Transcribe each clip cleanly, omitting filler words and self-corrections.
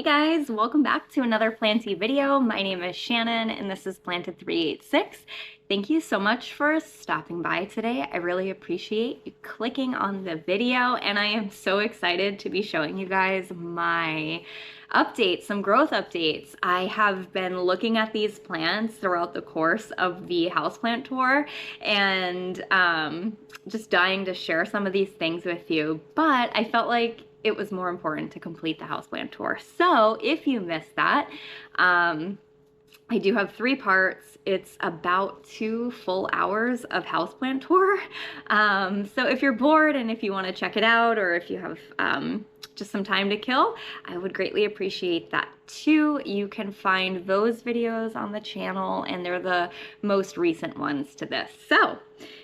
guys, welcome back to another planty video. My name is Shannon and this is Planted 386. Thank you so much for stopping by today. I really appreciate you clicking on the video, and I am so excited to be showing you guys my updates, some growth updates. I have been looking at these plants throughout the course of the houseplant tour and just dying to share some of these things with you, but I felt like it was more important to complete the houseplant tour. So if you missed that, I do have 3 parts. It's about 2 full hours of houseplant tour. So if you're bored and if you want to check it out, or if you have just some time to kill, I would greatly appreciate that too. You can find those videos on the channel, and they're the most recent ones to this. So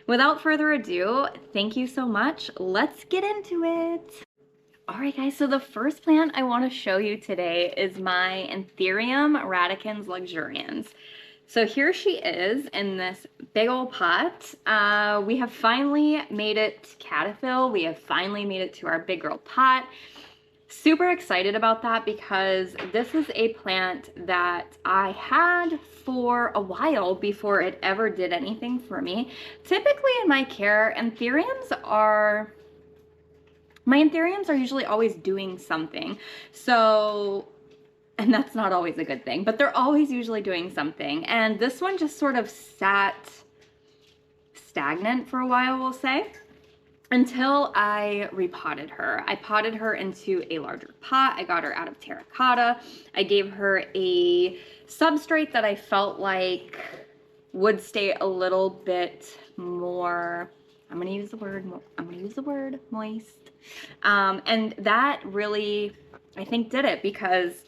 without further ado, thank you so much. Let's get into it. Alright guys, so the first plant I want to show you today is my Anthurium radicans luxurians. So here she is in this big old pot. We have finally made it to caterpillar. We have finally made it to our big girl pot. Super excited about that because this is a plant that I had for a while before it ever did anything for me. Typically in my care, my Anthuriums are usually always doing something. So, and that's not always a good thing, but they're always usually doing something. And this one just sort of sat stagnant for a while, we'll say, until I repotted her. I potted her into a larger pot. I got her out of terracotta. I gave her a substrate that I felt like would stay a little bit more, I'm gonna use the word moist. And that really, I think, did it, because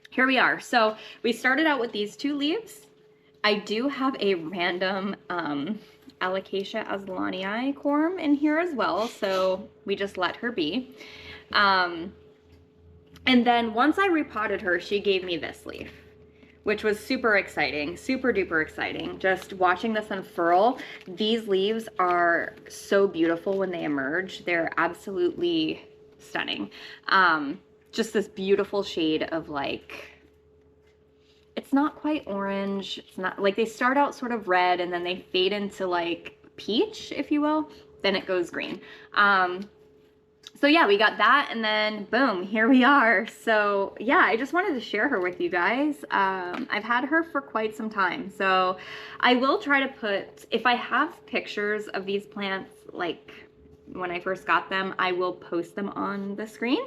here we are. So we started out with these 2 leaves. I do have a random Alocasia aslanii corm in here as well, so we just let her be. And then once I repotted her, she gave me this leaf, which was super exciting, super duper exciting. Just watching this unfurl. These leaves are so beautiful when they emerge. They're absolutely stunning. Just this beautiful shade of, like, it's not quite orange. It's not, like, they start out sort of red and then they fade into like peach, if you will. Then it goes green. So yeah, we got that, and then boom, here we are. So yeah, I just wanted to share her with you guys. I've had her for quite some time, so I will try to put, if I have pictures of these plants, like when I first got them, I will post them on the screen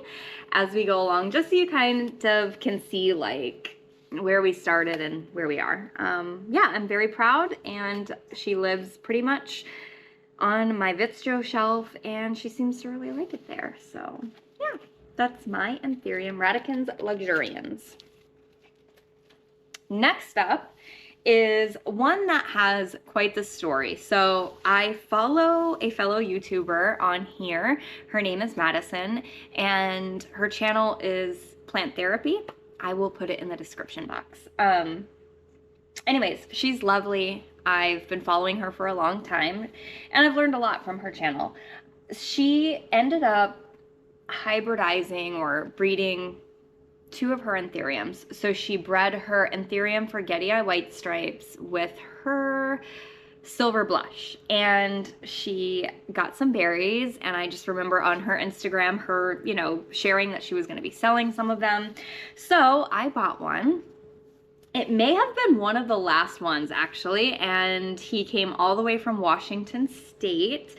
as we go along, just so you kind of can see like where we started and where we are. Yeah, I'm very proud, and she lives pretty much on my Vitstro shelf, and she seems to really like it there. So yeah, that's my Anthurium radicans luxurians. Next up is one that has quite the story. So I follow a fellow YouTuber on here. Her name is Madison, and her channel is Plant Therapy. I will put it in the description box. Anyways, she's lovely. I've been following her for a long time, and I've learned a lot from her channel. She ended up hybridizing or breeding 2 of her Anthuriums. So she bred her Anthurium forgetii white stripes with her silver blush, and she got some berries, and I just remember on her Instagram her, you know, sharing that she was going to be selling some of them. So I bought one. It may have been one of the last ones, actually, and he came all the way from Washington State.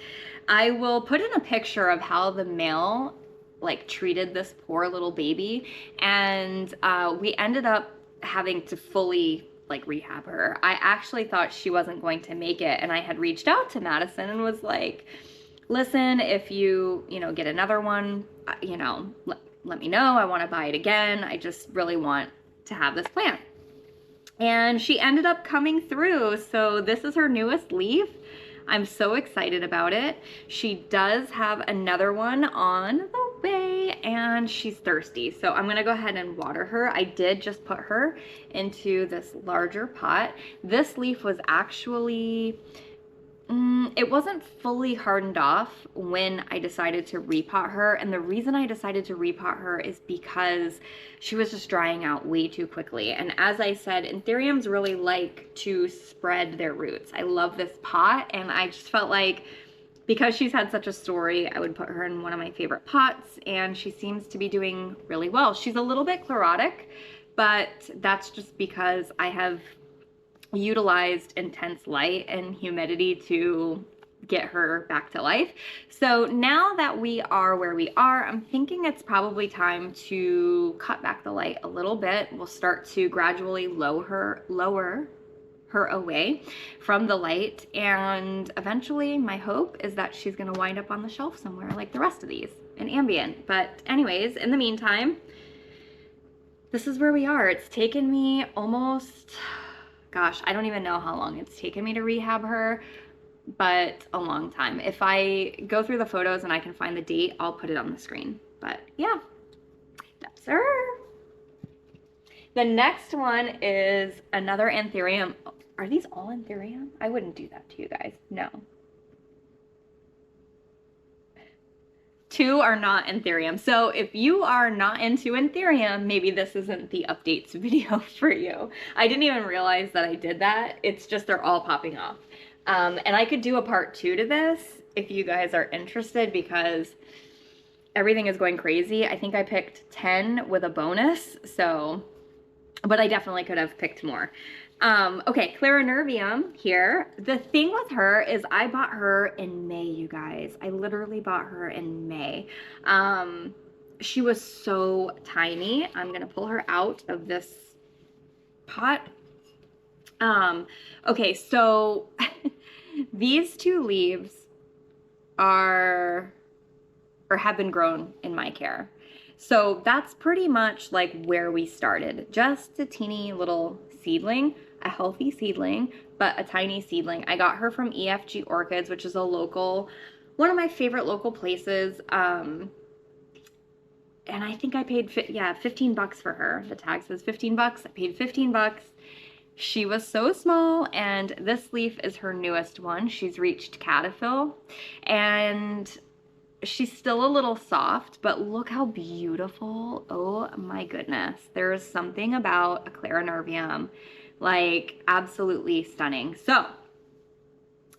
I will put in a picture of how the male like treated this poor little baby, and we ended up having to fully like rehab her. I actually thought she wasn't going to make it, and I had reached out to Madison and was like, listen, if you know, get another one, you know, let me know. I want to buy it again. I just really want to have this plant. And she ended up coming through. So this is her newest leaf. I'm so excited about it. She does have another one on the way, and she's thirsty. So I'm gonna go ahead and water her. I did just put her into this larger pot. This leaf was actually It wasn't fully hardened off when I decided to repot her. And the reason I decided to repot her is because she was just drying out way too quickly. And as I said, Anthuriums really like to spread their roots. I love this pot, and I just felt like because she's had such a story, I would put her in one of my favorite pots, and she seems to be doing really well. She's a little bit chlorotic, but that's just because I have utilized intense light and humidity to get her back to life. So now that we are where we are, I'm thinking it's probably time to cut back the light a little bit. We'll start to gradually lower her away from the light, and eventually my hope is that she's going to wind up on the shelf somewhere like the rest of these in ambient. But anyways, in the meantime, this is where we are. It's taken me almost, gosh, I don't even know how long it's taken me to rehab her, but a long time. If I go through the photos and I can find the date, I'll put it on the screen. But yeah, that's her. The next one is another Anthurium. Are these all Anthurium? I wouldn't do that to you guys. No. 2 are not Anthurium. So if you are not into Anthurium, maybe this isn't the updates video for you. I didn't even realize that I did that. It's just they're all popping off. And I could do a part 2 to this if you guys are interested, because everything is going crazy. I think I picked 10 with a bonus, so, but I definitely could have picked more. Okay, clarinervium here. The thing with her is I bought her in May, you guys. I literally bought her in May. She was so tiny. I'm gonna pull her out of this pot. Okay, so these 2 leaves are, or have been grown in my care. So that's pretty much like where we started. Just a teeny little seedling, a healthy seedling, but a tiny seedling. I got her from EFG Orchids, which is a local, one of my favorite local places. And I think I paid, yeah, 15 bucks for her. The tag says 15 bucks. I paid 15 bucks. She was so small, and this leaf is her newest one. She's reached caterpillar, and she's still a little soft, but look how beautiful. Oh my goodness. There is something about a clarinervium, like absolutely stunning. So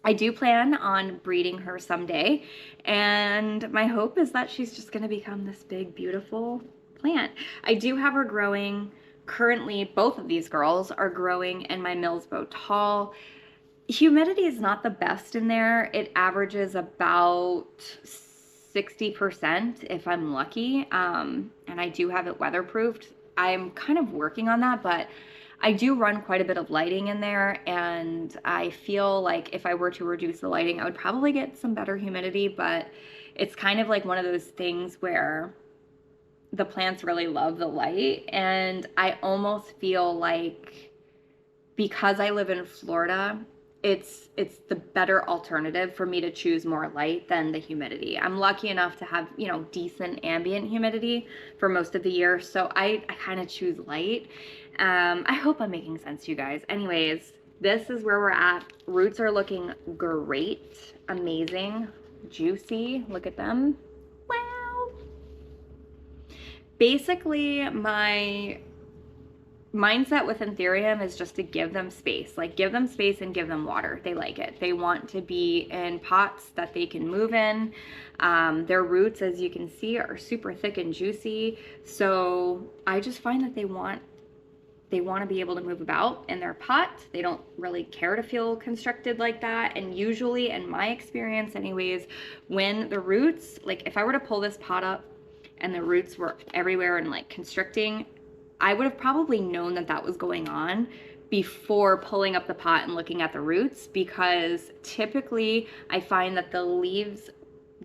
I do plan on breeding her someday, and my hope is that she's just going to become this big, beautiful plant. I do have her growing. Currently, both of these girls are growing in my Millsbow tall. Humidity is not the best in there. It averages about 60% if I'm lucky, and I do have it weatherproofed. I'm kind of working on that, but I do run quite a bit of lighting in there, and I feel like if I were to reduce the lighting, I would probably get some better humidity, but it's kind of like one of those things where the plants really love the light, and I almost feel like because I live in Florida, it's the better alternative for me to choose more light than the humidity. I'm lucky enough to have, you know, decent ambient humidity for most of the year, so I kind of choose light. I hope I'm making sense to you guys. Anyways, this is where we're at. Roots are looking great, amazing, juicy. Look at them. Wow. Basically, my mindset with Anthurium is just to give them space. Like, give them space and give them water. They like it. They want to be in pots that they can move in. Their roots, as you can see, are super thick and juicy. So I just find that they want to be able to move about in their pot. They don't really care to feel constricted like that. And usually, in my experience anyways, when the roots, like if I were to pull this pot up and the roots were everywhere and like constricting, I would have probably known that that was going on before pulling up the pot and looking at the roots, because typically I find that the leaves,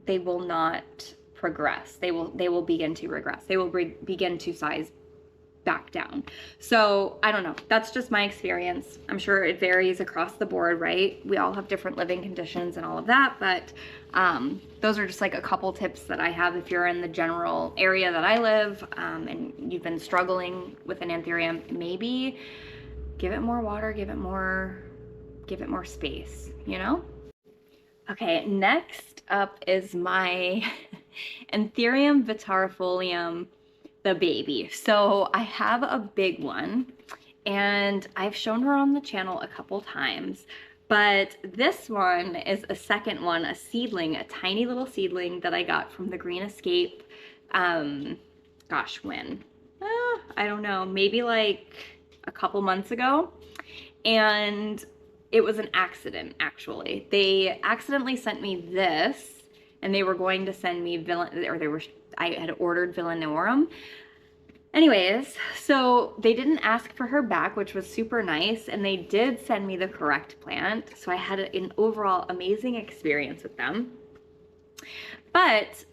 they will not progress. They will begin to regress. They will begin to size back down. So I don't know. That's just my experience. I'm sure it varies across the board, right? We all have different living conditions and all of that, but those are just like a couple tips that I have if you're in the general area that I live, and you've been struggling with an Anthurium. Maybe give it more water, give it more space, you know? Okay, next up is my Anthurium vittarifolium, the baby. So I have a big one, and I've shown her on the channel a couple times, but this one is a second one, a seedling, a tiny little seedling that I got from the Green Escape. Gosh, when? I don't know, maybe like a couple months ago. And it was an accident, actually. They accidentally sent me this, and they were going to send me I had ordered villanorum. Anyways, so they didn't ask for her back, which was super nice, and they did send me the correct plant, so I had an overall amazing experience with them. But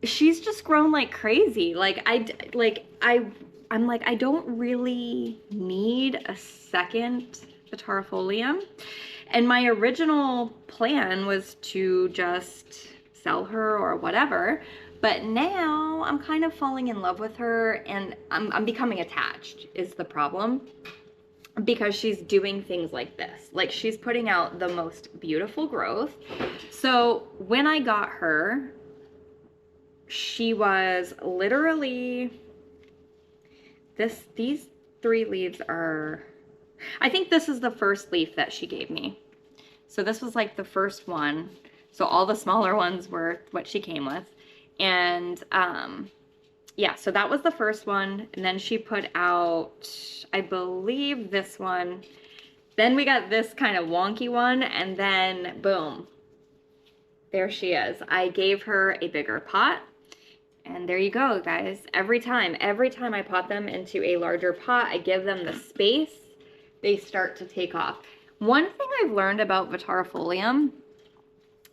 she's just grown like crazy. I'm like, I don't really need a second vittarifolium. And my original plan was to just sell her or whatever. But now I'm kind of falling in love with her, and I'm becoming attached is the problem, because she's doing things like this. Like, she's putting out the most beautiful growth. So when I got her, she was literally these 3 leaves are, I think this is the first leaf that she gave me. So this was like the first one. So all the smaller ones were what she came with. And yeah, so that was the first one. And then she put out, I believe, this one. Then we got this kind of wonky one, and then boom, there she is. I gave her a bigger pot. And there you go, guys. Every time I pot them into a larger pot, I give them the space, they start to take off. One thing I've learned about vittarifolium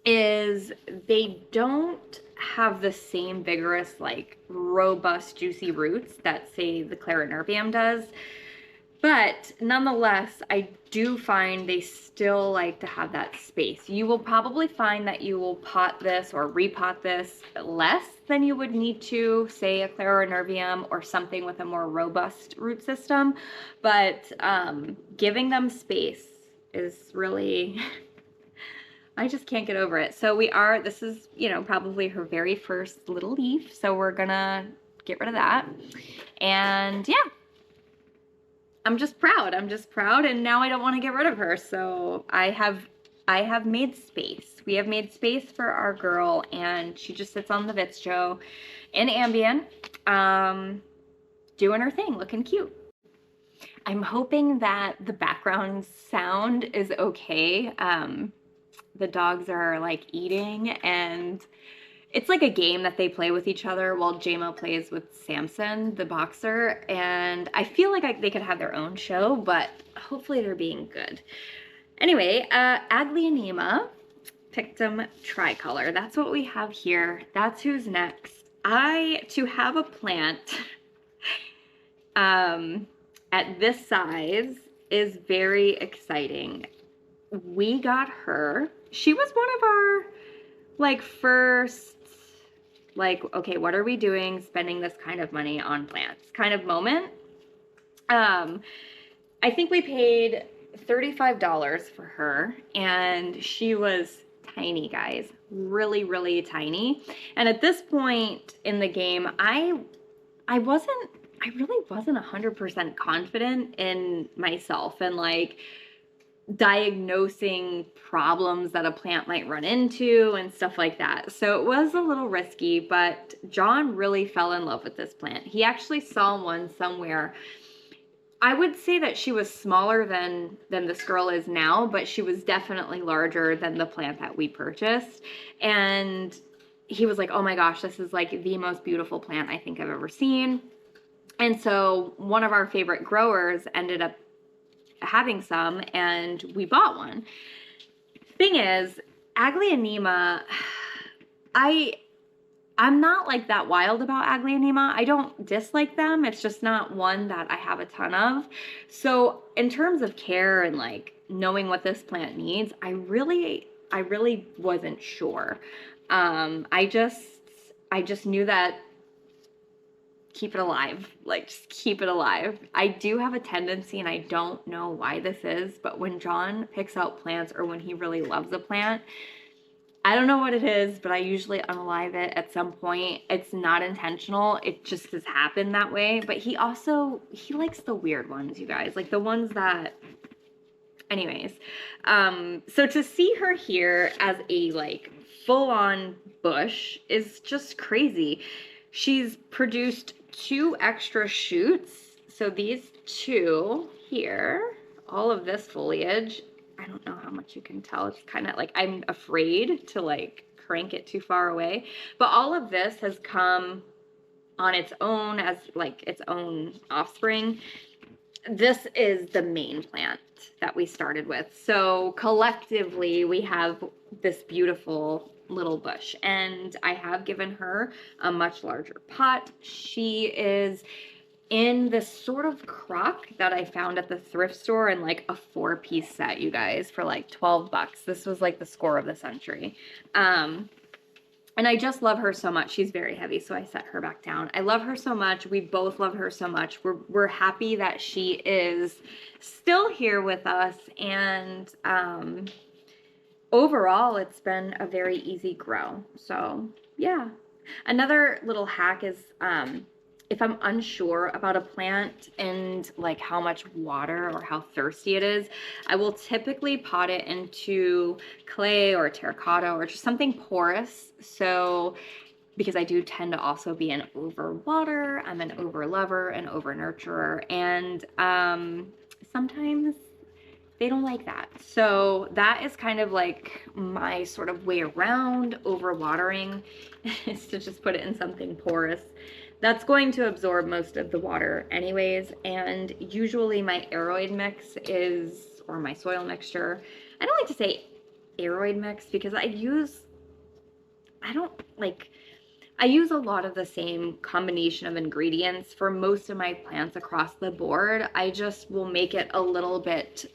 is they don't have the same vigorous, like, robust, juicy roots that, say, the clarinervium does. But nonetheless, I do find they still like to have that space. You will probably find that you will pot this or repot this less than you would need to, say, a clarinervium or something with a more robust root system. But giving them space is really, I just can't get over it. So this is, you know, probably her very first little leaf. So we're gonna get rid of that. And yeah. I'm just proud, and now I don't want to get rid of her. So I have made space. We have made space for our girl, and she just sits on the Vitcho in ambient, doing her thing, looking cute. I'm hoping that the background sound is okay. The dogs are like eating, and it's like a game that they play with each other while JMO plays with Samson, the boxer, and I feel like they could have their own show, but hopefully they're being good. Anyway, Aglaonema pictum tricolor. That's what we have here. That's who's next. To have a plant at this size is very exciting. We got her. She was one of our, like, first, like, okay, what are we doing spending this kind of money on plants kind of moment. I think we paid $35 for her, and she was tiny, guys, really, really tiny. And at this point in the game, I really wasn't 100% confident in myself and, like, diagnosing problems that a plant might run into and stuff like that. So it was a little risky, but John really fell in love with this plant. He actually saw one somewhere. I would say that she was smaller than this girl is now, but she was definitely larger than the plant that we purchased. And he was like, oh my gosh, this is like the most beautiful plant I think I've ever seen. And so one of our favorite growers ended up having some, and we bought one. Thing is, Aglaonema, I'm not like that wild about Aglaonema. I don't dislike them. It's just not one that I have a ton of. So in terms of care and like knowing what this plant needs, I really wasn't sure. I just knew that keep it alive, like just keep it alive. I do have a tendency, and I don't know why this is, but when John picks out plants or when he really loves a plant, I don't know what it is, but I usually unalive it at some point. It's not intentional. It just has happened that way. But he likes the weird ones, you guys. Like the ones that, anyways. So to see her here as a like full-on bush is just crazy. She's produced 2 extra shoots. So these 2 here, all of this foliage, I don't know how much you can tell. It's kind of like, I'm afraid to like crank it too far away. But all of this has come on its own as like its own offspring. This is the main plant that we started with. So collectively, we have this beautiful little bush, and I have given her a much larger pot. She is in this sort of crock that I found at the thrift store in like a 4-piece set, you guys, for like $12. This was like the score of the century. And I just love her so much. She's very heavy, so I set her back down. I love her so much. We both love her so much. We're happy that she is still here with us, and overall, it's been a very easy grow. So yeah. Another little hack is if I'm unsure about a plant and like how much water or how thirsty it is, I will typically pot it into clay or terracotta or just something porous. So because I do tend to also be an over water, I'm an over lover, an over nurturer, and sometimes they don't like that. So that is kind of like my sort of way around over watering is to just put it in something porous. That's going to absorb most of the water anyways, and usually my aeroid mix is, or my soil mixture, I don't like to say aeroid mix because I use a lot of the same combination of ingredients for most of my plants across the board. I just will make it a little bit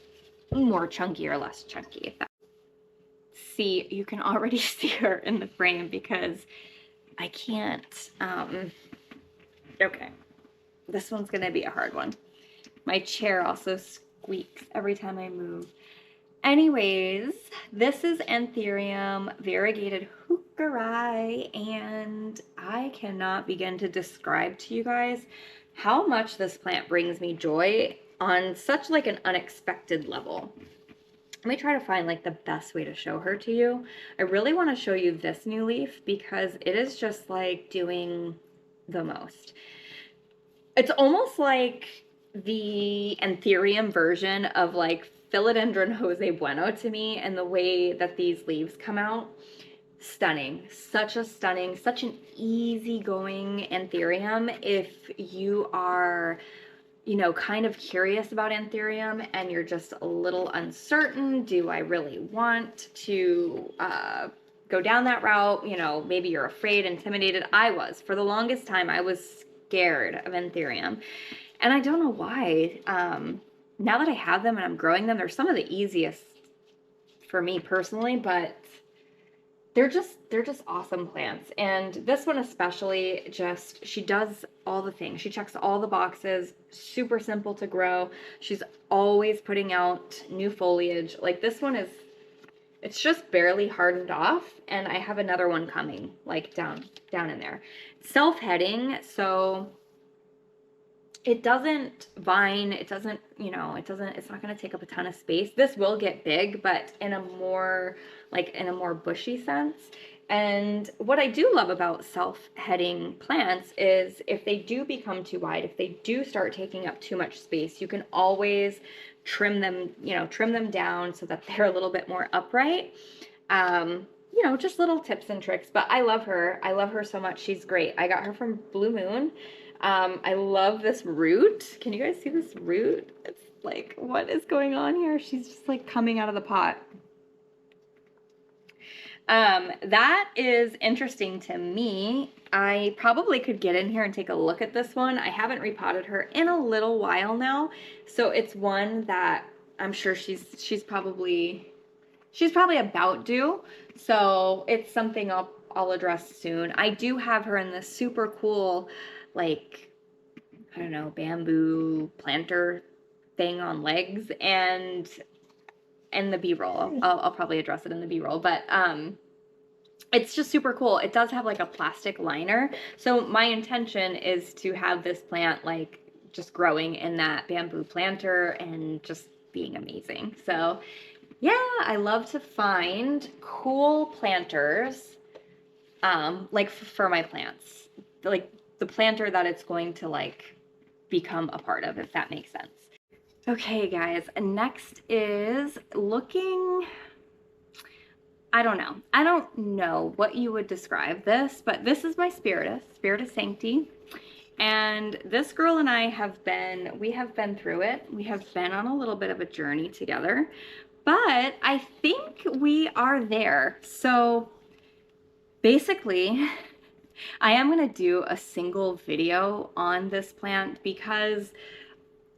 more chunky or less chunky. If that. See, you can already see her in the frame because I can't, okay, this one's gonna be a hard one. My chair also squeaks every time I move. Anyways, this is Anthurium variegated hookerii, and I cannot begin to describe to you guys how much this plant brings me joy on such like an unexpected level. Let me try to find like the best way to show her to you. I really want to show you this new leaf because it is just like doing the most. It's almost like the Anthurium version of like Philodendron Jose Bueno to me, and the way that these leaves come out. Stunning. Such an easygoing Anthurium. If you are, you know, kind of curious about Anthurium and you're just a little uncertain, do I really want to go down that route? You know, maybe you're afraid, intimidated. I was. For the longest time, I was scared of Anthurium. And I don't know why. Now that I have them and I'm growing them, they're some of the easiest for me personally, but they're just awesome plants. And this one especially, just, she does all the things. She checks all the boxes, super simple to grow. She's always putting out new foliage. Like this one is, it's just barely hardened off, and I have another one coming like down in there. Self-heading, so it doesn't vine, it doesn't, you know, it's not going to take up a ton of space. This will get big, but in a more bushy sense. And what I do love about self-heading plants is if they do become too wide, if they do start taking up too much space, you can always trim them, you know, trim them down so that they're a little bit more upright. You know, just little tips and tricks, but I love her. I love her so much. She's great. I got her from Blue Moon. I love this root. Can you guys see this root? It's like, what is going on here? She's just like coming out of the pot. That is interesting to me. I probably could get in here and take a look at this one. I haven't repotted her in a little while now, so it's one that I'm sure she's probably about due. So it's something I'll address soon. I do have her in this super cool, like, I don't know, bamboo planter thing on legs, and the B-roll. I'll probably address it in the B-roll, but it's just super cool. It does have like a plastic liner. So my intention is to have this plant like just growing in that bamboo planter and just being amazing. So yeah, I love to find cool planters, like for my plants, like the planter that it's going to like become a part of, if that makes sense. Okay, guys, next is looking, I don't know. I don't know what you would describe this, but this is my Spiritus Sancti. And this girl and I we have been through it. We have been on a little bit of a journey together, but I think we are there. So basically, I am going to do a single video on this plant because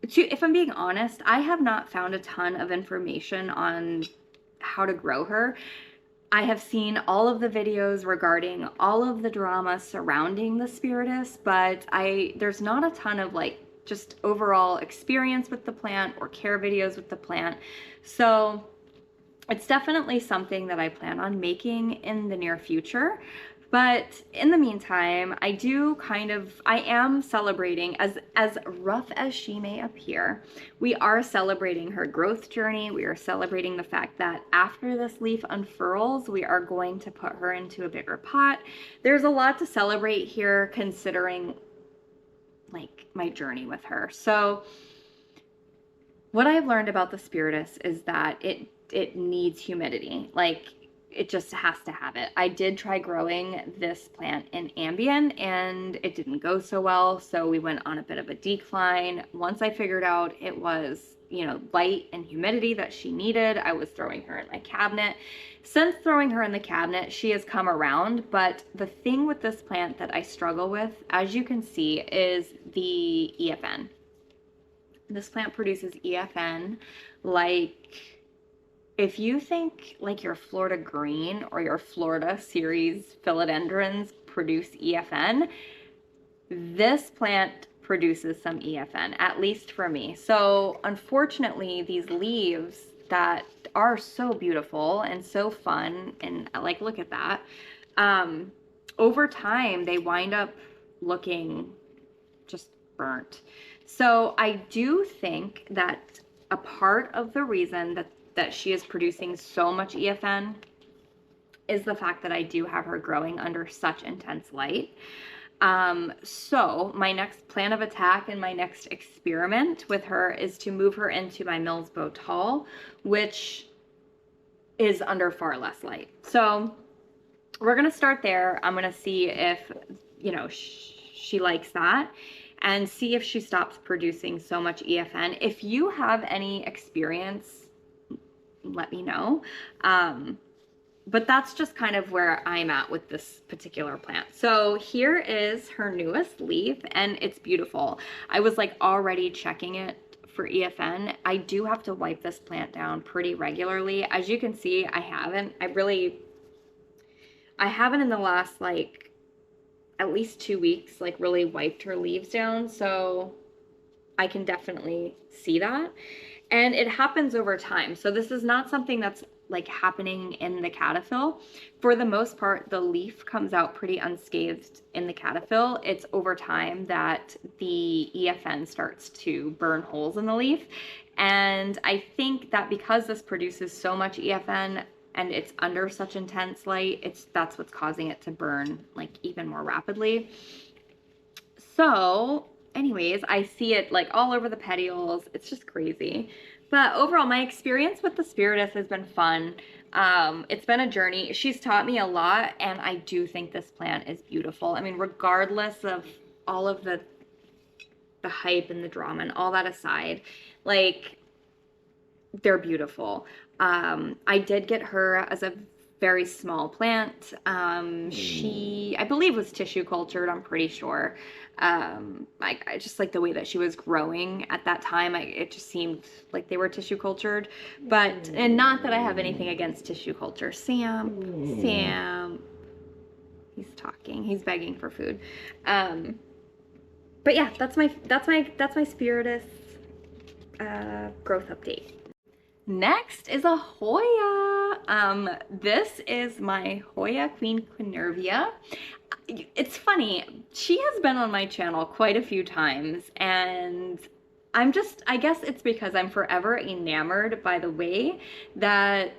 if I'm being honest, I have not found a ton of information on how to grow her. I have seen all of the videos regarding all of the drama surrounding the Spiritus, but there's not a ton of like just overall experience with the plant or care videos with the plant. So it's definitely something that I plan on making in the near future. But in the meantime, I am celebrating, as rough as she may appear, we are celebrating her growth journey. We are celebrating the fact that after this leaf unfurls, we are going to put her into a bigger pot. There's a lot to celebrate here considering like my journey with her. So what I've learned about the Spiritus is that it needs humidity. Like, it just has to have it. I did try growing this plant in ambient and it didn't go so well, so we went on a bit of a decline. Once I figured out it was, you know, light and humidity that she needed, I was throwing her in my cabinet. Since throwing her in the cabinet, she has come around, but the thing with this plant that I struggle with, as you can see, is the EFN. This plant produces EFN like, if you think like your Florida green or your Florida series philodendrons produce EFN, this plant produces some EFN, at least for me. So unfortunately, these leaves that are so beautiful and so fun, and like, look at that, over time, they wind up looking just burnt. So I do think that a part of the reason that she is producing so much EFN is the fact that I do have her growing under such intense light. So my next plan of attack and my next experiment with her is to move her into my Millsbow Tall, which is under far less light. So we're going to start there. I'm going to see if, you know, she likes that, and see if she stops producing so much EFN. If you have any experience, let me know. But that's just kind of where I'm at with this particular plant. So here is her newest leaf, and it's beautiful. I was like already checking it for EFN. I do have to wipe this plant down pretty regularly. As you can see, I haven't in the last like at least 2 weeks like really wiped her leaves down. So I can definitely see that. And it happens over time. So this is not something that's like happening in the cataphyll. For the most part, the leaf comes out pretty unscathed in the cataphyll. It's over time that the EFN starts to burn holes in the leaf. And I think that because this produces so much EFN and it's under such intense light, that's what's causing it to burn like even more rapidly. So anyways, I see it like all over the petioles. It's just crazy. But overall, my experience with the Spiritus has been fun. It's been a journey. She's taught me a lot, and I do think this plant is beautiful. I mean, regardless of all of the hype and the drama and all that aside, like, they're beautiful. I did get her as a very small plant. She, I believe, was tissue cultured, I'm pretty sure. I just like the way that she was growing at that time. It just seemed like they were tissue cultured, and not that I have anything against tissue culture. Sam, he's talking, he's begging for food. But yeah, that's my Spiritus growth update. Next is a Hoya. This is my Hoya Queen Clarinervia. It's funny, she has been on my channel quite a few times, and I guess it's because I'm forever enamored by the way that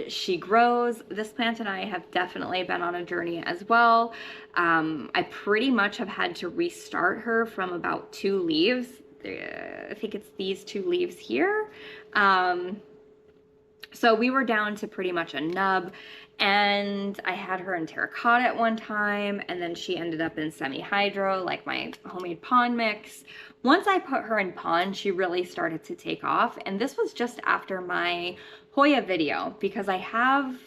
she grows. This plant and I have definitely been on a journey as well. I pretty much have had to restart her from about 2 leaves. I think it's these 2 leaves here. So we were down to pretty much a nub, and I had her in terracotta at one time, and then she ended up in semi-hydro, like my homemade pond mix. Once I put her in pond, she really started to take off, and this was just after my Hoya video, because I have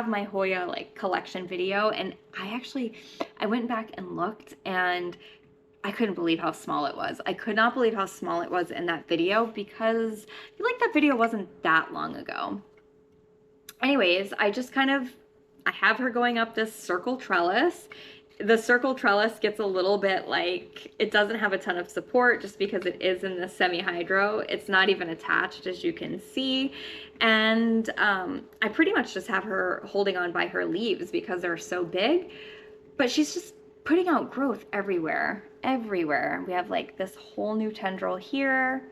my Hoya like collection video, and I went back and looked, and I couldn't believe how small it was. I could not believe how small it was in that video, because I feel like that video wasn't that long ago. Anyways, I have her going up this circle trellis. The circle trellis gets a little bit like, it doesn't have a ton of support just because it is in the semi-hydro. It's not even attached, as you can see. And I pretty much just have her holding on by her leaves because they're so big. But she's just putting out growth everywhere. We have like this whole new tendril here.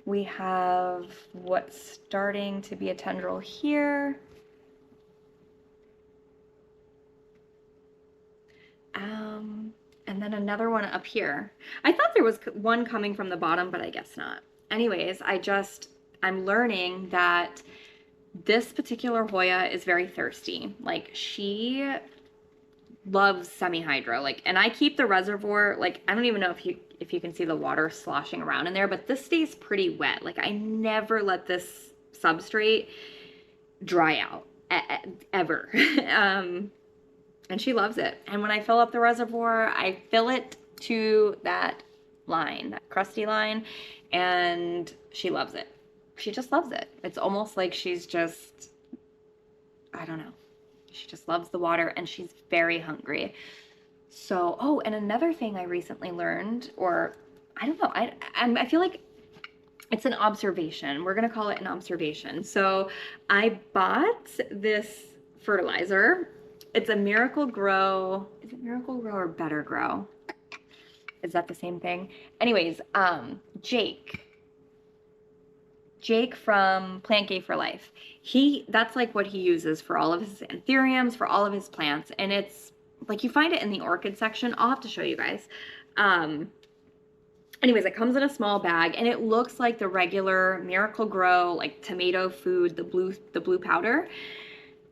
We have what's starting to be a tendril here. And then another one up here. I thought there was one coming from the bottom, but I guess not. Anyways, I'm learning that this particular Hoya is very thirsty. Like, she loves semi-hydro. Like, and I keep the reservoir, like, I don't even know if you can see the water sloshing around in there, but this stays pretty wet. Like, I never let this substrate dry out ever. And she loves it. And when I fill up the reservoir, I fill it to that line, that crusty line, and she loves it. She just loves it. It's almost like she's just, I don't know. She just loves the water, and she's very hungry. So, oh, and another thing I recently learned, or I don't know, I feel like it's an observation. We're gonna call it an observation. So I bought this fertilizer. It's a Miracle-Gro. Is it Miracle-Gro or Better Grow? Is that the same thing? Anyways, Jake from Plant Gay for Life. That's like what he uses for all of his anthuriums, for all of his plants. And it's like, you find it in the orchid section. I'll have to show you guys. Anyways, it comes in a small bag, and it looks like the regular Miracle-Gro, like tomato food, the blue powder.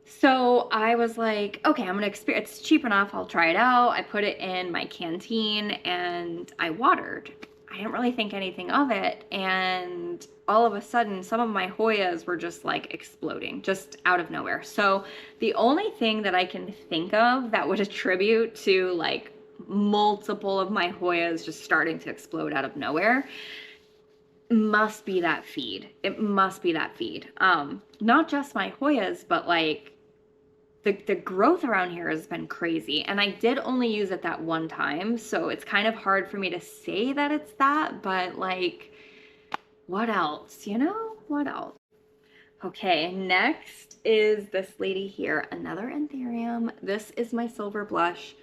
So I was like, okay, I'm gonna experience, it's cheap enough, I'll try it out. I put it in my canteen and I watered. I didn't really think anything of it, and all of a sudden some of my Hoyas were just like exploding, just out of nowhere. So the only thing that I can think of that would attribute to like multiple of my Hoyas just starting to explode out of nowhere must be that feed. It must be that feed. Not just my Hoyas, but like the growth around here has been crazy, and I did only use it that one time, so it's kind of hard for me to say that it's that, but like, what else, you know? What else? Okay, next is this lady here, another Anthurium. This is my silver blush.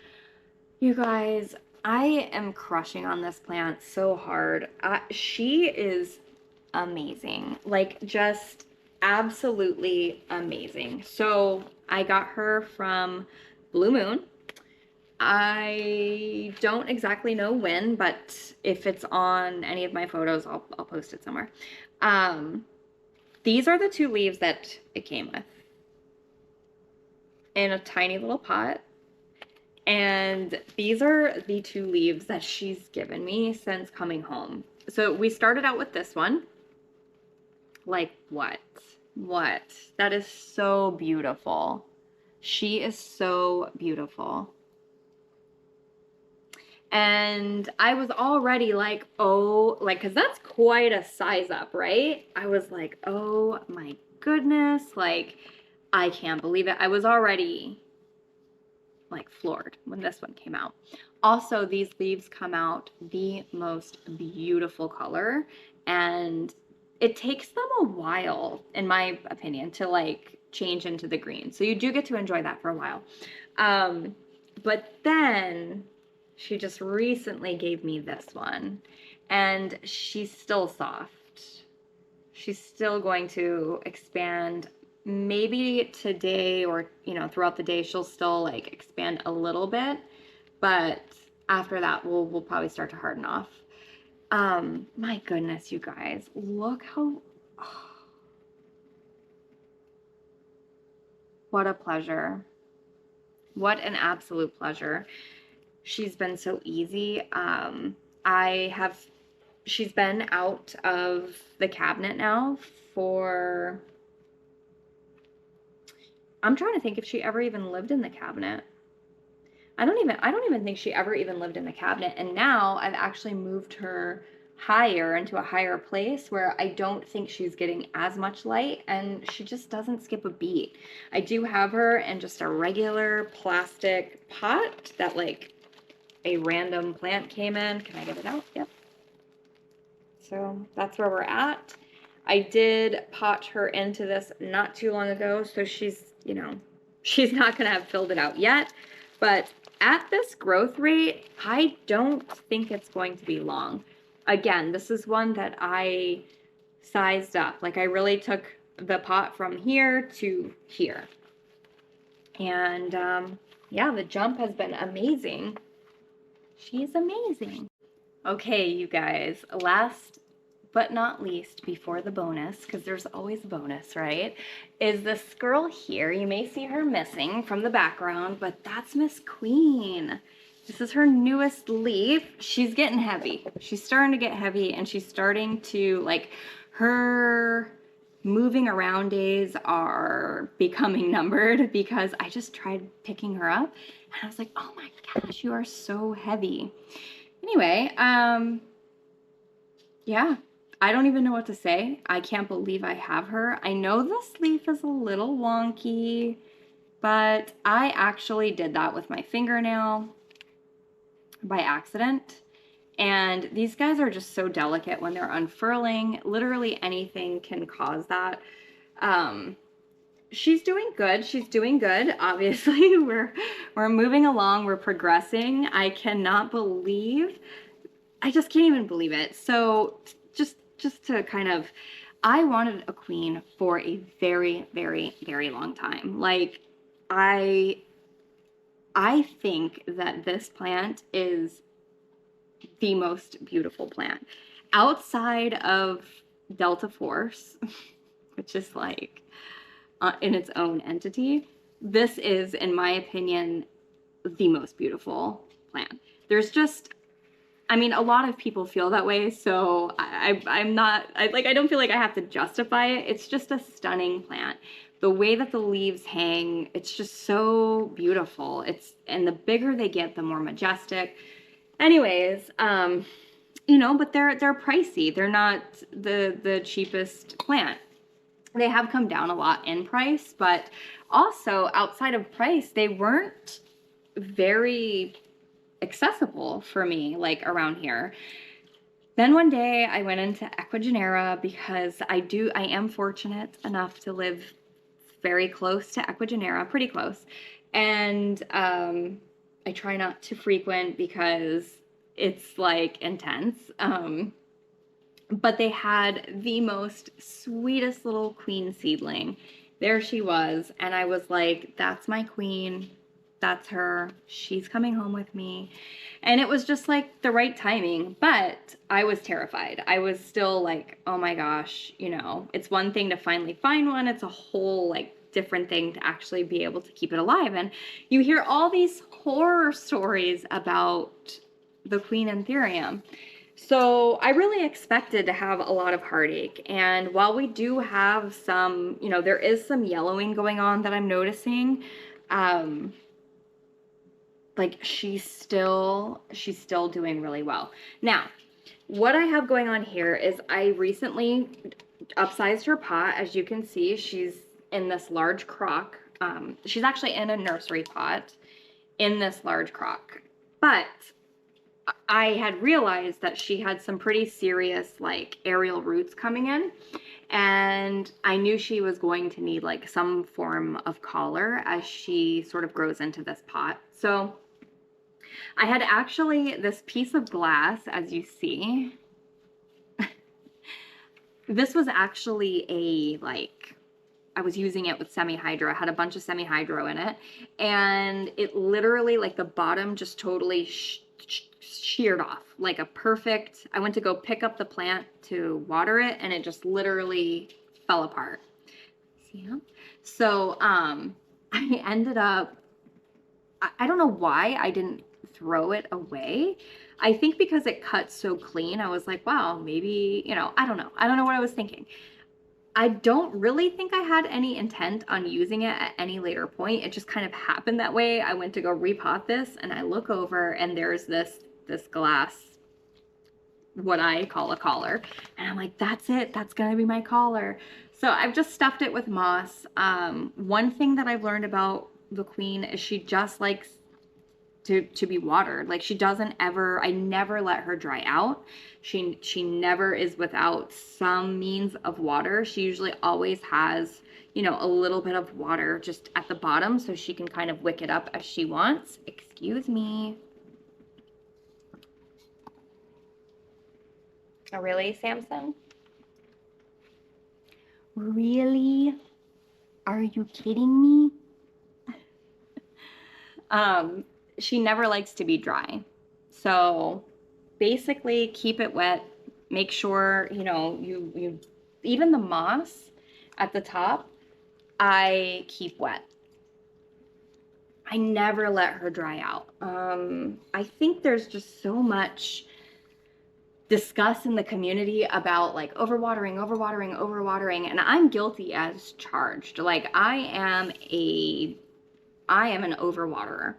You guys, I am crushing on this plant so hard. She is amazing, like just absolutely amazing. So I got her from Blue Moon. I don't exactly know when, but if it's on any of my photos, I'll post it somewhere. These are the 2 leaves that it came with in a tiny little pot. And these are the 2 leaves that she's given me since coming home. So we started out with this one. Like, what? That is so beautiful. She is so beautiful. And I was already like, oh, like, cause that's quite a size up, right? I was like, oh my goodness, like, I can't believe it. I was already like floored when this one came out. Also, these leaves come out the most beautiful color, and it takes them a while, in my opinion, to like change into the green. So you do get to enjoy that for a while. But then she just recently gave me this one, and she's still soft. She's still going to expand. Maybe today or, you know, throughout the day, she'll still like expand a little bit, but after that, we'll probably start to harden off. My goodness, you guys, look how, oh, what a pleasure. What an absolute pleasure. She's been so easy. She's been out of the cabinet now for, I'm trying to think if she ever even lived in the cabinet. I don't even think she ever even lived in the cabinet. And now I've actually moved her higher into a higher place where I don't think she's getting as much light, and she just doesn't skip a beat. I do have her in just a regular plastic pot that like a random plant came in. Can I get it out? Yep. So that's where we're at. I did pot her into this not too long ago, so she's, you know, she's not gonna have filled it out yet, but at this growth rate, I don't think it's going to be long. Again, this is one that I sized up. Like I really took the pot from here to here. And yeah, the jump has been amazing. She's amazing. Okay, you guys, last but not least, before the bonus, because there's always a bonus, right, is this girl here. You may see her missing from the background, but that's Miss Queen. This is her newest leaf. She's getting heavy. She's starting to get heavy, and she's starting to, like, her moving around days are becoming numbered because I just tried picking her up, and I was like, oh my gosh, you are so heavy. Anyway, yeah. I don't even know what to say. I can't believe I have her. I know this leaf is a little wonky, but I actually did that with my fingernail by accident. And these guys are just so delicate when they're unfurling. Literally anything can cause that. She's doing good. She's doing good. Obviously, we're moving along. We're progressing. I cannot believe, I just can't even believe it. So just to kind of, I wanted a queen for a very, very, very long time. Like, I think that this plant is the most beautiful plant. Outside of Delta Force, which is like in its own entity, this is, in my opinion, the most beautiful plant. There's just, I mean, a lot of people feel that way, so I'm not, I don't feel like I have to justify it. It's just a stunning plant. The way that the leaves hang, it's just so beautiful. And the bigger they get, the more majestic. Anyways, you know, but they're pricey. They're not the cheapest plant. They have come down a lot in price, but also outside of price, they weren't very accessible for me, like around here. Then one day I went into Ecuagenera because I am fortunate enough to live very close to Ecuagenera, pretty close. And I try not to frequent because it's like intense. But they had the most sweetest little queen seedling. There she was, and I was like, that's my queen. That's her. She's coming home with me. And it was just like the right timing, but I was terrified. I was still like, oh my gosh, you know, it's one thing to finally find one. It's a whole like different thing to actually be able to keep it alive. And you hear all these horror stories about the Queen Anthurium. So I really expected to have a lot of heartache. And while we do have some, you know, there is some yellowing going on that I'm noticing, like she's still doing really well. Now, what I have going on here is I recently upsized her pot. As you can see, she's in this large crock. She's actually in a nursery pot in this large crock. But I had realized that she had some pretty serious like aerial roots coming in. And I knew she was going to need like some form of collar as she sort of grows into this pot. So I had actually this piece of glass, as you see. This was actually a, like, I was using it with semi-hydro. I had a bunch of semi-hydro in it, and it literally, like, the bottom just totally sheared off, like a perfect, I went to go pick up the plant to water it, and it just literally fell apart. See how? So, I ended up, I don't know why I didn't throw it away. I think because it cut so clean, I was like, wow, maybe, you know, I don't know. I don't know what I was thinking. I don't really think I had any intent on using it at any later point. It just kind of happened that way. I went to go repot this, and I look over, and there's this glass, what I call a collar. And I'm like, that's it. That's going to be my collar. So I've just stuffed it with moss. One thing that I've learned about the queen is she just likes to be watered. Like, she doesn't ever, I never let her dry out. She never is without some means of water. She usually always has, you know, a little bit of water just at the bottom so she can kind of wick it up as she wants. Excuse me. Oh, really, Samson? Really? Are you kidding me? She never likes to be dry. So basically keep it wet. Make sure, you know, you even the moss at the top, I keep wet. I never let her dry out. I think there's just so much discuss in the community about like overwatering, and I'm guilty as charged. Like, I am an overwaterer.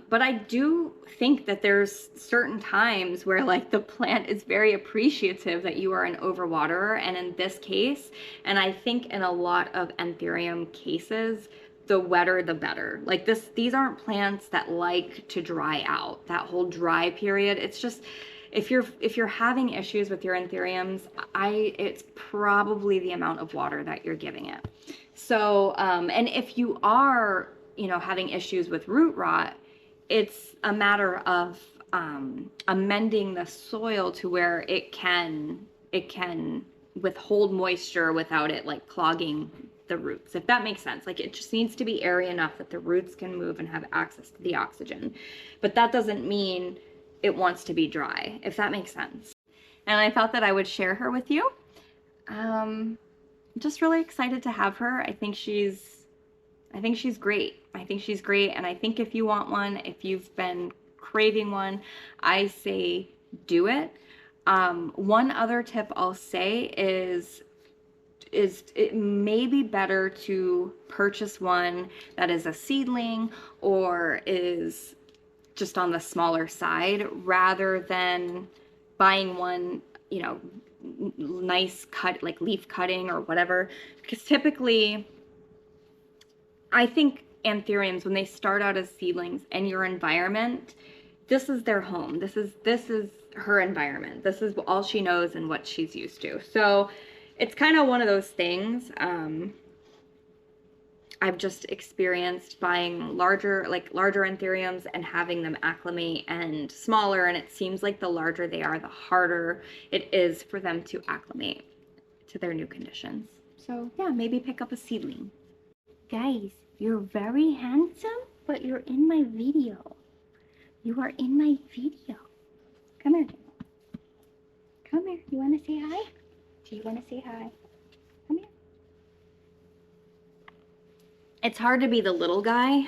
But I do think that there's certain times where like the plant is very appreciative that you are an overwaterer. And in this case, and I think in a lot of Anthurium cases, the wetter the better. Like, these aren't plants that like to dry out. That whole dry period, it's just, if you're having issues with your Anthuriums, it's probably the amount of water that you're giving it. So, and if you are, you know, having issues with root rot, it's a matter of amending the soil to where it can withhold moisture without it like clogging the roots, if that makes sense. Like, it just needs to be airy enough that the roots can move and have access to the oxygen. But that doesn't mean it wants to be dry, if that makes sense. And I thought that I would share her with you. Just really excited to have her. I think she's great. I think she's great. And I think if you want one, if you've been craving one, I say do it. One other tip I'll say is it may be better to purchase one that is a seedling or is just on the smaller side rather than buying one, you know, nice cut, like leaf cutting or whatever. Because typically, I think Anthuriums, when they start out as seedlings in your environment, this is their home. This is her environment. This is all she knows and what she's used to. So it's kind of one of those things. I've just experienced buying larger Anthuriums and having them acclimate, and smaller, and it seems like the larger they are, the harder it is for them to acclimate to their new conditions. So yeah, maybe pick up a seedling. Guys, you're very handsome, but you're in my video. You are in my video. Come here. Come here. You want to say hi? Do you want to say hi? Come here. It's hard to be the little guy,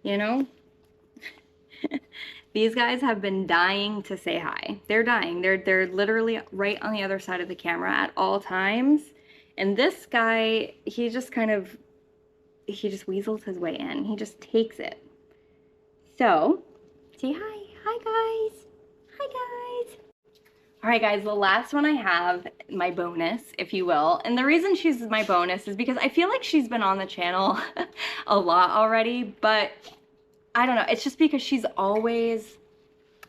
you know? These guys have been dying to say hi. They're dying. They're literally right on the other side of the camera at all times. And this guy, he just weasels his way in. He just takes it. So, say hi. Hi, guys. Hi, guys. All right, guys, the last one I have, my bonus, if you will. And the reason she's my bonus is because I feel like she's been on the channel a lot already, but I don't know. It's just because she's always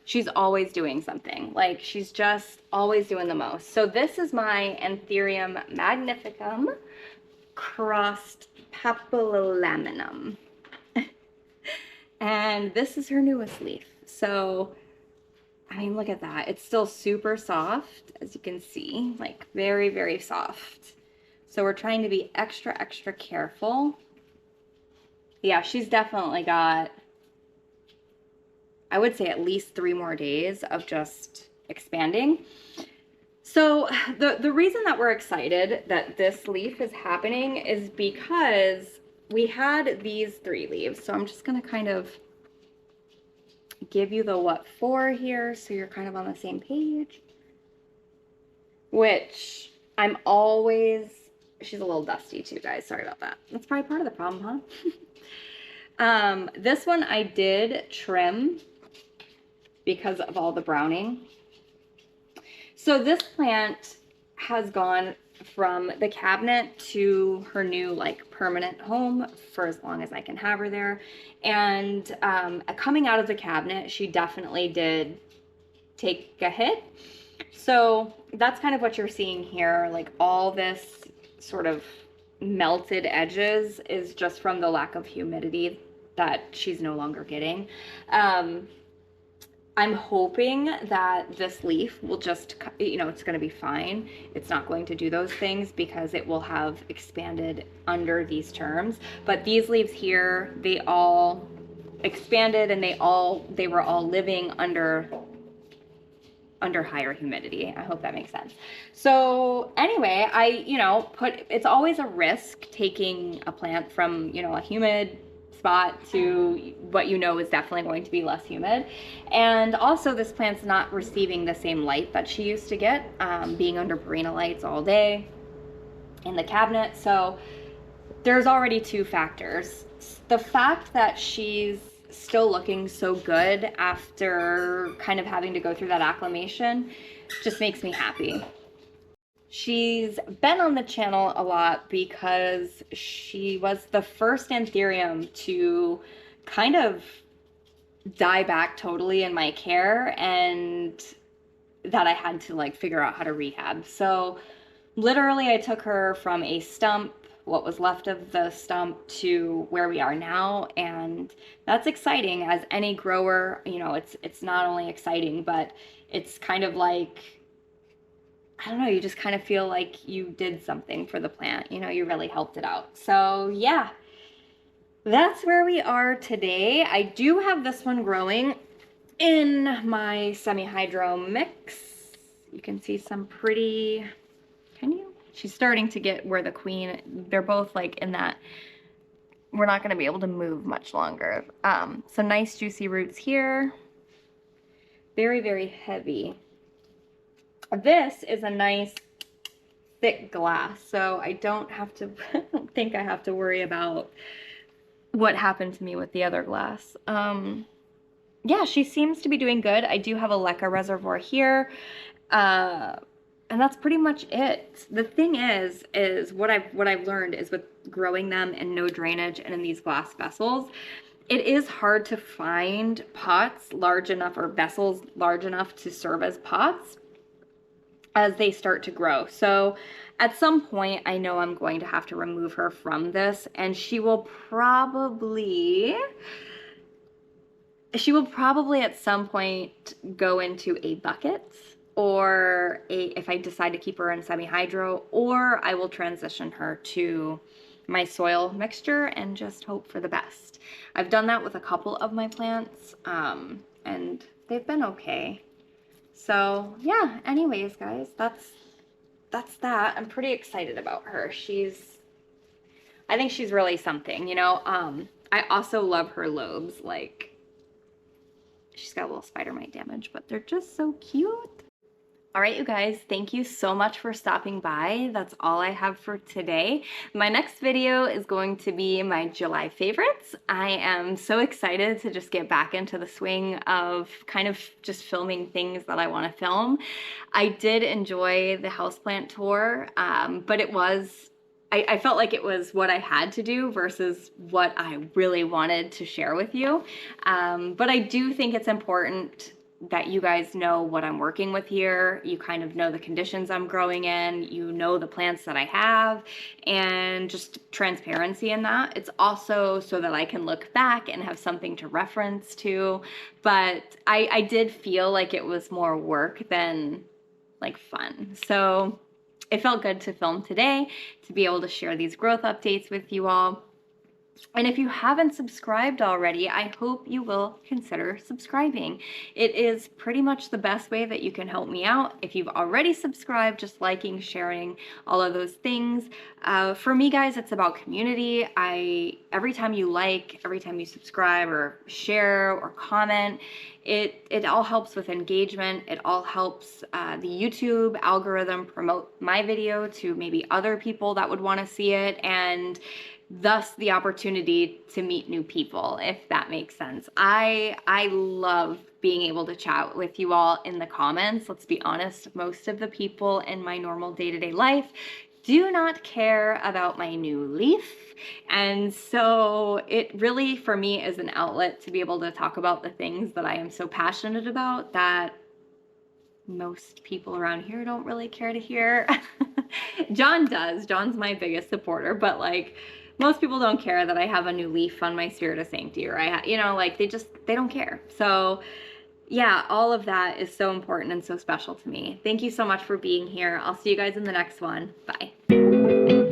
she's always doing something. Like, she's just always doing the most. So this is my Anthurium magnificum crossed papillolaminum. And this is her newest leaf. So, I mean, look at that. It's still super soft, as you can see, like very, very soft. So we're trying to be extra, extra careful. Yeah, she's definitely got, I would say, at least 3 more days of just expanding. So the reason that we're excited that this leaf is happening is because we had these 3 leaves. So I'm just going to kind of give you the what for here so you're kind of on the same page. Which I'm always, she's a little dusty too, guys. Sorry about that. That's probably part of the problem, huh? This one I did trim because of all the browning. So this plant has gone from the cabinet to her new like permanent home for as long as I can have her there. And coming out of the cabinet, she definitely did take a hit. So that's kind of what you're seeing here. Like all this sort of melted edges is just from the lack of humidity that she's no longer getting. I'm hoping that this leaf will just, you know, it's going to be fine. It's not going to do those things because it will have expanded under these terms. But these leaves here, they all expanded and they were all living under higher humidity. I hope that makes sense. So anyway, it's always a risk taking a plant from, you know, a humid spot to what you know is definitely going to be less humid. And also this plant's not receiving the same light that she used to get, being under Barina lights all day in the cabinet. So there's already 2 factors. The fact that she's still looking so good after kind of having to go through that acclimation just makes me happy. She's been on the channel a lot because she was the first Anthurium to kind of die back totally in my care and that I had to like figure out how to rehab. So literally I took her from a stump, what was left of the stump, to where we are now, and that's exciting. As any grower, you know, it's not only exciting, but it's kind of like, I don't know, you just kind of feel like you did something for the plant, you know, you really helped it out. So yeah, that's where we are today. I do have this one growing in my semi-hydro mix. You can see some pretty, can you? She's starting to get where the queen, they're both like in that, we're not going to be able to move much longer. Some nice juicy roots here. Very, very heavy. This is a nice thick glass, so I don't have to, I don't think I have to worry about what happened to me with the other glass. Yeah, she seems to be doing good. I do have a leca reservoir here. And that's pretty much it. The thing is what I've learned is with growing them in no drainage and in these glass vessels, it is hard to find pots large enough or vessels large enough to serve as pots as they start to grow. So at some point, I know I'm going to have to remove her from this, and she will probably at some point go into a bucket, or if I decide to keep her in semi-hydro, or I will transition her to my soil mixture and just hope for the best. I've done that with a couple of my plants, and they've been okay. So yeah, anyways, guys, that's that. I'm pretty excited about her. I think she's really something, you know. I also love her lobes. Like, she's got a little spider mite damage, but they're just so cute. All right, you guys, thank you so much for stopping by. That's all I have for today. My next video is going to be my July favorites. I am so excited to just get back into the swing of kind of just filming things that I want to film. I did enjoy the houseplant tour, but I felt like it was what I had to do versus what I really wanted to share with you. But I do think it's important that you guys know what I'm working with here. You kind of know the conditions I'm growing in, you know the plants that I have, and just transparency in that. It's also so that I can look back and have something to reference to. But I did feel like it was more work than like fun. So it felt good to film today, to be able to share these growth updates with you all. And if you haven't subscribed already, I hope you will consider subscribing. It is pretty much the best way that you can help me out. If you've already subscribed, just liking, sharing, all of those things. For me, guys, it's about community. Every time you like, every time you subscribe or share or comment, it all helps with engagement. It all helps the YouTube algorithm promote my video to maybe other people that would want to see it, and thus the opportunity to meet new people, if that makes sense. I love being able to chat with you all in the comments. Let's be honest, most of the people in my normal day-to-day life do not care about my new leaf. And so it really, for me, is an outlet to be able to talk about the things that I am so passionate about that most people around here don't really care to hear. John does. John's my biggest supporter, but like, most people don't care that I have a new leaf on my Spirit Sancti, or like they don't care. So yeah, all of that is so important and so special to me. Thank you so much for being here. I'll see you guys in the next one. Bye.